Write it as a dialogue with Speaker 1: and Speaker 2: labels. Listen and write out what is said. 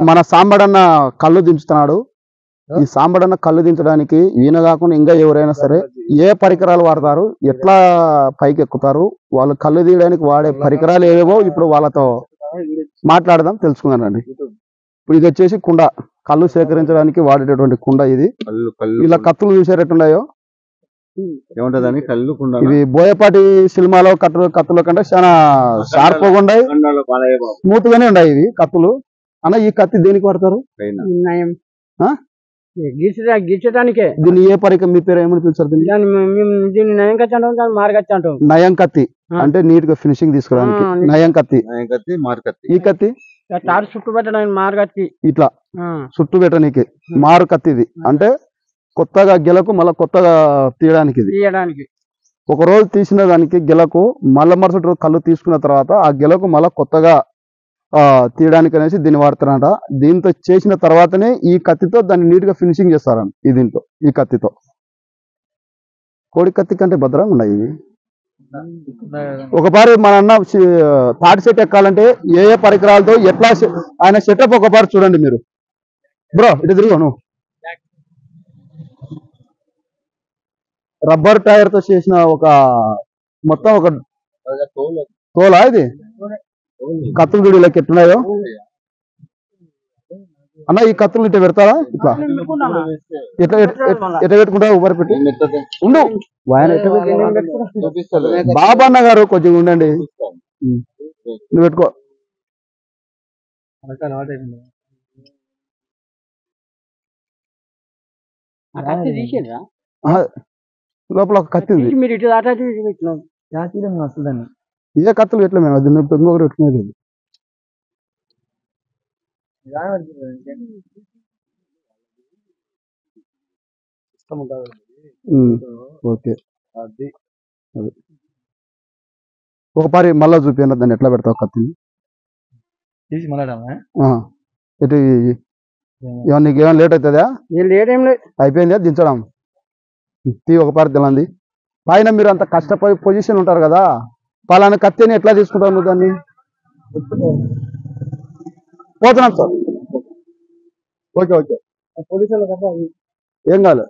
Speaker 1: మన సాంబడన్న కళ్ళు దించుతున్నాడు. ఈ సాంబడన్న కళ్ళు దించడానికి ఈయన కాకుండా ఇంకా ఎవరైనా సరే ఏ పరికరాలు వాడతారు, ఎట్లా పైకి ఎక్కుతారు, వాళ్ళు కళ్ళు తీయడానికి వాడే పరికరాలు ఏవేవో ఇప్పుడు వాళ్ళతో మాట్లాడదాం, తెలుసుకుందానండి. ఇప్పుడు ఇది వచ్చేసి కుండ, కళ్ళు సేకరించడానికి వాడేటటువంటి కుండ. ఇది ఇలా కత్తులు చూసేటట్టున్నాయో
Speaker 2: ఏముంటదని కళ్ళు కుండ.
Speaker 1: ఇవి బోయపాటి సినిమాలో కత్తుల కంటే చాలా షార్ప్ గా ఉన్నాయి, స్మూత్ గానే ఉన్నాయి ఇవి కత్తులు. అన్న ఈ కత్తి దేనికి వాడతారు?
Speaker 3: గీర్చడానికే.
Speaker 1: దీన్ని ఏ పరికరం, మీ పేరు ఏమని పిలుస్తారు?
Speaker 3: దీన్ని నయం కత్తి అంటాం, మార్గత్తి అంటాం.
Speaker 1: నయం కత్తి అంటే నీట్ గా ఫినిషింగ్ తీసుకోవడానికి నయం కత్తి. ఈ కత్తి
Speaker 3: తాడు చుట్టు పెట్టడానికి మార్గత్తి.
Speaker 1: ఇట్లా చుట్టు పెట్టడానికి మారు కత్తి. ఇది అంటే కొత్తగా గెలకు మళ్ళీ కొత్తగా తీయడానికి. ఇది ఒక రోజు తీసిన దానికి గెలకు మళ్ళీ మరుసటి రోజు కళ్ళు తీసుకున్న తర్వాత ఆ గెలకు మళ్ళీ కొత్తగా తీయడానికి అనేసి దీన్ని వాడుతారంట. దీంతో చేసిన తర్వాతనే ఈ కత్తితో దాన్ని నీట్ గా ఫినిషింగ్ చేస్తారంట. ఈ దీంతో ఈ కత్తితో కోడి కత్తి కంటే భద్రంగా ఉన్నాయి ఇవి. ఒకసారి మన అన్న థర్డ్ సెట్ ఎక్కాలంటే ఏ ఏ పరికరాలతో ఎట్లా ఆయన సెటప్ ఒకసారి చూడండి మీరు. బ్రో ఇటు తిరుగు. రబ్బర్ టైర్ తో చేసిన ఒక మొత్తం ఒక తోలా ఇది. కత్తులు చూడు ఇలా ఎట్టున్నాయో అన్న. ఈ కత్తులు ఇట్లా పెడతారా? ఇట్లా ఎట్లా ఎట్లా పెట్టుకుంటారా? ఊపరి పెట్టి ఉండు. బాబా అన్న గారు కొంచెం ఉండండి, నువ్వు పెట్టుకో. లోపల ఒక కత్తి ఉంది. ఏ కత్తులు ఎట్లా మేము అది ఇంకొకరు పెట్టుకునేది. ఓకే అది ఒకసారి మళ్ళా చూపిన దాన్ని ఎట్లా పెడతావు కత్తిని తీసి ఎటు నీకు ఏమైనా లేట్ అవుతుందా? అయిపోయిందా దించడం? తీ ఒకసారి తెలంది పైన. మీరు అంత కష్టపడి పొజిషన్ ఉంటారు కదా, పలానా కత్తిని ఎట్లా తీసుకుంటావు నువ్వు దాన్ని? పోతున్నాం సార్. ఓకే ఓకే ఏం కాదు.